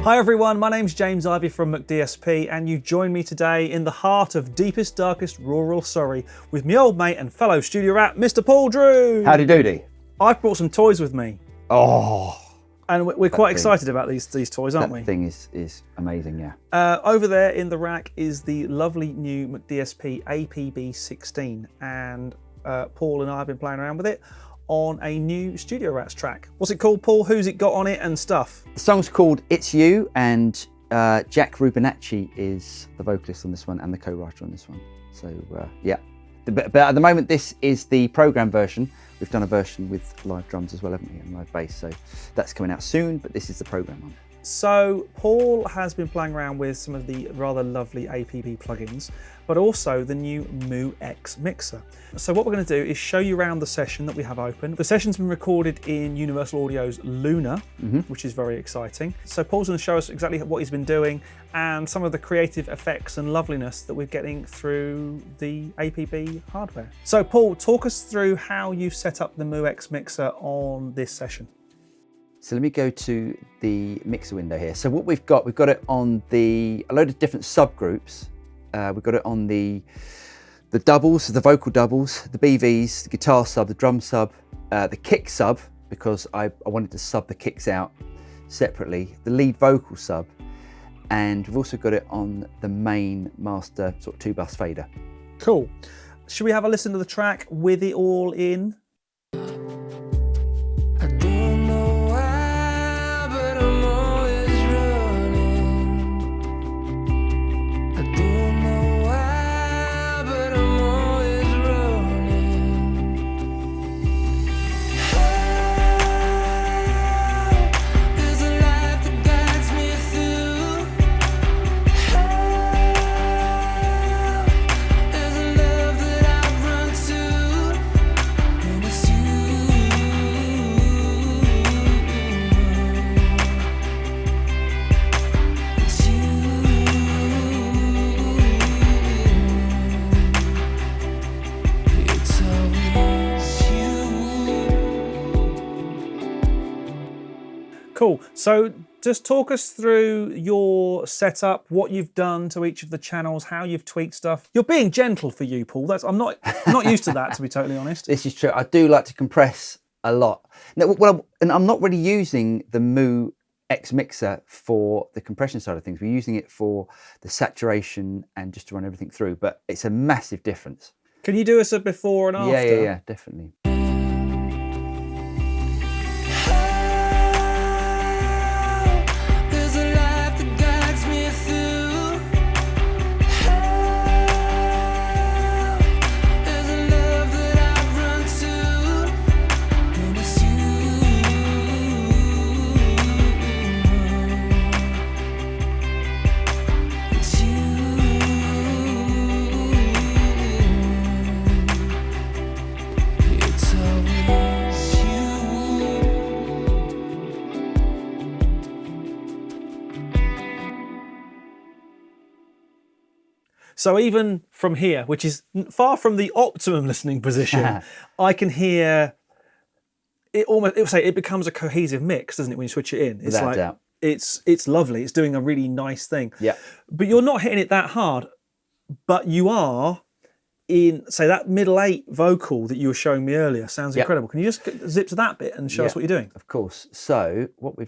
Hi everyone, my name's James Ivey from McDSP and you join me today in the heart of deepest, darkest rural Surrey with me old mate and fellow studio rat, Mr. Paul Drew. Howdy doody. I've brought some toys with me. Oh. And we're quite excited about these toys, aren't we? That thing is amazing, yeah. Over there in the rack is the lovely new McDSP APB 16 and Paul and I have been playing around with it on a new Studio Rats track. What's it called, Paul? Who's it got on it and stuff? The song's called It's You, and Jack Rubinacci is the vocalist on this one and the co-writer on this one. So yeah, but at the moment this is the program version. We've done a version with live drums as well, haven't we, and live bass, so that's coming out soon, but this is the program one. So Paul has been playing around with some of the rather lovely APB plugins, but also the new Moo X Mixer. So what we're going to do is show you around the session that we have open. The session's been recorded in Universal Audio's Luna, which is very exciting. So Paul's going to show us exactly what he's been doing and some of the creative effects and loveliness that we're getting through the APB hardware. So Paul, talk us through how you set up the Moo X Mixer on this session. So let me go to the mixer window here. So what we've got it on a load of different subgroups. We've got it on the doubles, the vocal doubles, the BVs, the guitar sub, the drum sub, the kick sub, because I wanted to sub the kicks out separately, the lead vocal sub, and we've also got it on the main master sort of 2-bus fader. Cool. Should we have a listen to the track with it all in? Cool. So just talk us through your setup, what you've done to each of the channels, how you've tweaked stuff. You're being gentle for you, Paul. I'm not used to that, to be totally honest. This is true. I do like to compress a lot. Now, and I'm not really using the Moo X Mixer for the compression side of things. We're using it for the saturation and just to run everything through, but it's a massive difference. Can you do us a before and after? Yeah, definitely. So even from here, which is far from the optimum listening position, I can hear it almost, it becomes a cohesive mix, doesn't it, when you switch it in? It's Without doubt. It's lovely. It's doing a really nice thing. Yeah. But you're not hitting it that hard, but you are in, say, that middle 8 vocal that you were showing me earlier sounds incredible. Can you just zip to that bit and show us what you're doing? Of course. So what we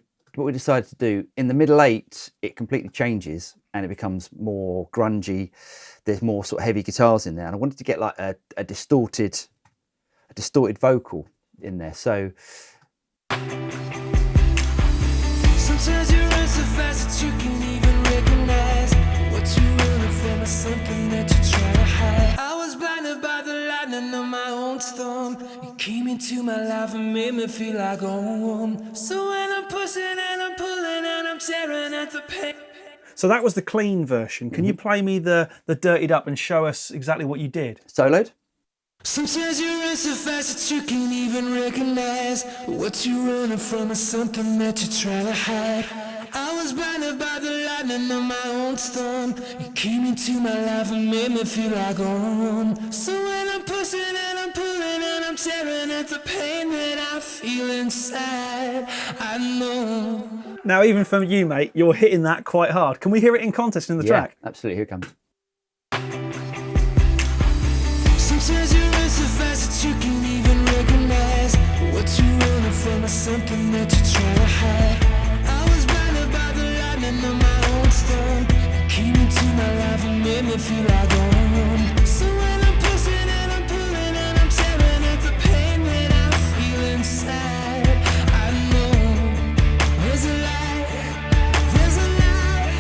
decided to do, in the middle 8, it completely changes and it becomes more grungy. There's more sort of heavy guitars in there, and I wanted to get like a distorted vocal in there. So sometimes you run so fast that you can't even recognize what you're running from, or something that you're trying to hide. I was blinded by the lightning of my own storm. You came into my life and made me feel like home. So when I'm pushing and I'm pulling and I'm tearing at the pain. So that was the clean version. Can you play me the dirtied up and show us exactly what you did? Soloed? Sometimes you run so fast that you can't even recognize what you're running from, or something that you're trying to hide. I was blinded by the lightning of my own storm. You came into my life and made me feel like home. So when I'm pushing and I'm pulling and I'm tearing at the pain that I feel inside, I know Now, even from you, mate, you're hitting that quite hard. Can we hear it in context in the track? Absolutely. Here it comes. Sometimes you run so fast that you can't even recognize what you're running from, or something that you're trying to hide. I was blinded by the lightning of my own storm, came into my life and made me feel like home. So when I'm pushing and I'm pulling and I'm tearing at the pain that I feel inside, I know there's a light, there's a light.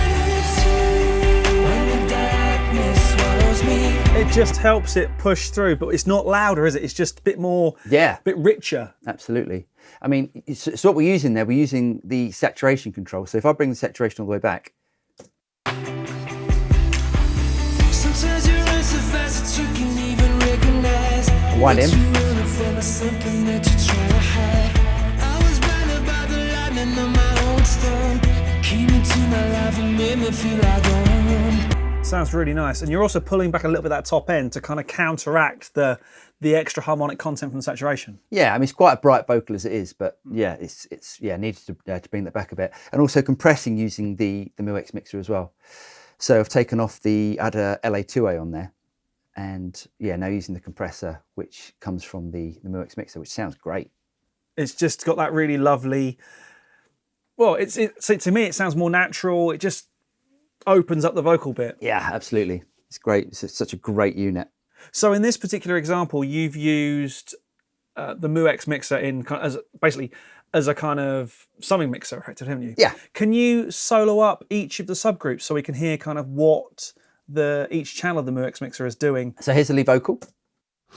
And it's you when the darkness swallows me. It just helps it push through, but it's not louder, is it? It's just a bit more, a bit richer. Absolutely. I mean, so what we're using there, we're using the saturation control. So if I bring the saturation all the way back, Sometimes you run so fast that you can't even recognize wind in. what you're running from, or something that you're trying to hide. I was blinded by the lightning of my own storm, came into my life and made me feel like home. Sounds really nice. And you're also pulling back a little bit that top end to kind of counteract the extra harmonic content from saturation. Yeah, I mean, it's quite a bright vocal as it is, but yeah, it's needed to bring that back a bit. And also compressing using the Moo X Mixer as well. So I've taken off I had a LA2A on there, and yeah, now using the compressor, which comes from the Moo X Mixer, which sounds great. It's just got that really lovely, well, so to me, it sounds more natural. It just opens up the vocal bit. Yeah, absolutely. It's great. It's such a great unit. So in this particular example, you've used the Moo X Mixer as a kind of summing mixer, effectively, haven't you? Yeah. Can you solo up each of the subgroups so we can hear kind of what each channel of the Moo X Mixer is doing? So here's the lead vocal.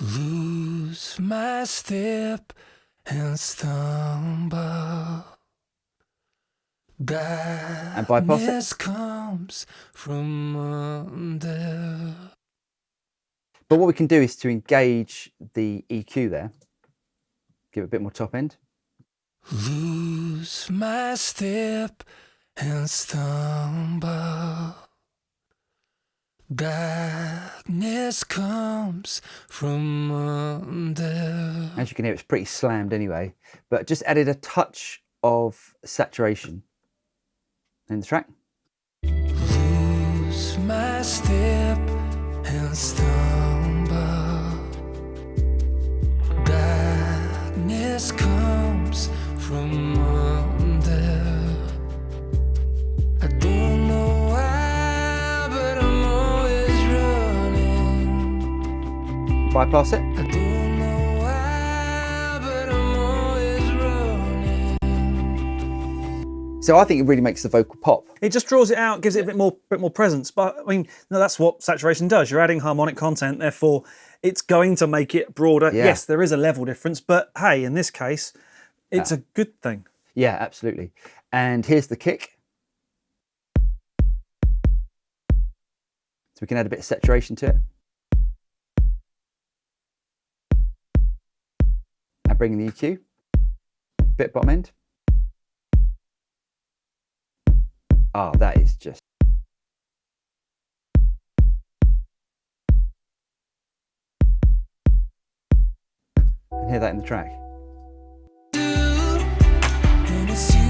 Lose my step and stumble. And bypass it. Darkness comes from under. But what we can do is to engage the EQ there, give it a bit more top end. Lose my step and stumble. Darkness comes from under. As you can hear, it's pretty slammed anyway, but just added a touch of saturation in the track. Lose my step and stumble. Darkness comes from under. I don't know why, but I'm always running. Bypass it. I don't know why, but I'm always running. So I think it really makes the vocal pop. It just draws it out, gives it a bit more presence. But I mean, no, that's what saturation does. You're adding harmonic content, therefore it's going to make it broader. Yeah. Yes, there is a level difference, but hey, in this case, it's a good thing. Yeah, absolutely. And here's the kick. So we can add a bit of saturation to it. And bring in the EQ. Bit bottom end. Oh, that is just... You can hear that in the track. And it's you.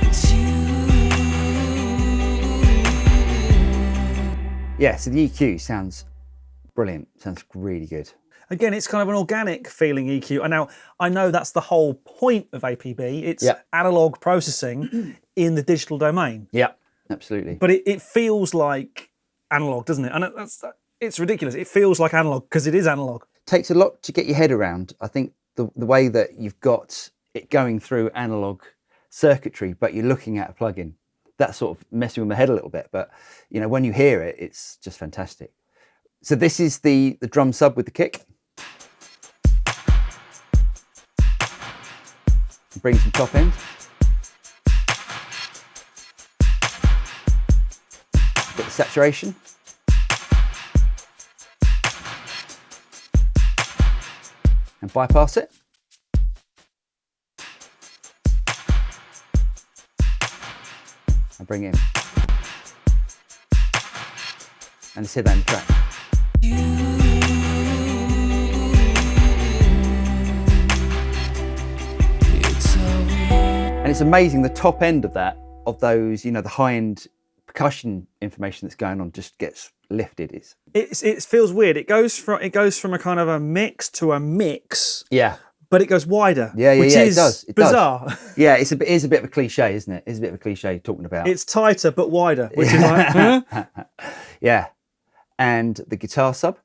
It's you. Yeah, so the EQ sounds brilliant. Sounds really good. Again, it's kind of an organic feeling EQ. And now I know that's the whole point of APB. It's analog processing in the digital domain. Yeah, absolutely. But it feels like analog, doesn't it? And it's ridiculous. It feels like analog because it is analog. Takes a lot to get your head around. I think the way that you've got it going through analog circuitry, but you're looking at a plugin, that's sort of messing with my head a little bit. But you know, when you hear it, it's just fantastic. So this is the drum sub with the kick. Bring some top end. Bit of saturation. And bypass it. And bring it in. And let's hear that in the track. You. And it's amazing the top end of that, of those, you know, the high-end percussion information that's going on just gets lifted. It feels weird. It goes from a kind of a mix to a mix. Yeah. But it goes wider. Yeah, which is it does. It bizarre. Does. Yeah, it is a bit of a cliche, isn't it? It's a bit of a cliche talking about. It's tighter but wider, which is like, huh? Yeah. And the guitar sub.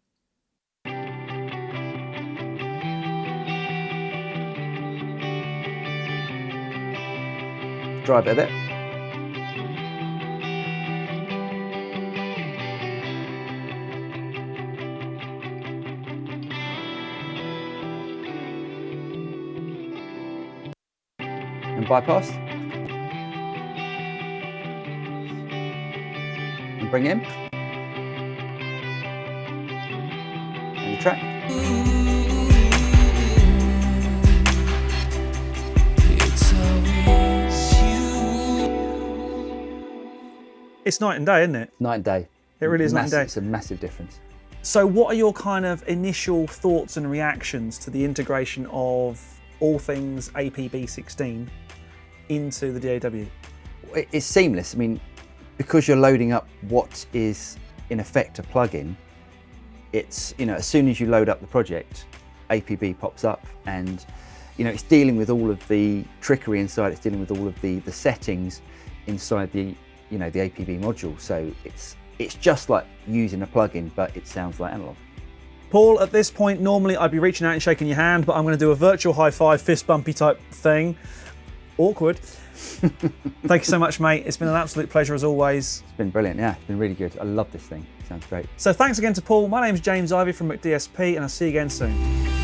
Drive it a bit. And bypass. And bring in. And the track. It's night and day, isn't it? Night and day. It really is night and day. It's a massive difference. So what are your kind of initial thoughts and reactions to the integration of all things APB 16 into the DAW? It's seamless. I mean, because you're loading up what is in effect a plugin, it's, you know, as soon as you load up the project, APB pops up, and, you know, it's dealing with all of the trickery inside, it's dealing with all of the settings inside the, you know, the APB module. So it's just like using a plugin, but it sounds like analog. Paul, at this point, normally I'd be reaching out and shaking your hand, but I'm going to do a virtual high five, fist bumpy type thing. Awkward. Thank you so much, mate. It's been an absolute pleasure as always. It's been brilliant, yeah. It's been really good. I love this thing. It sounds great. So thanks again to Paul. My name's James Ivey from McDSP, and I'll see you again soon.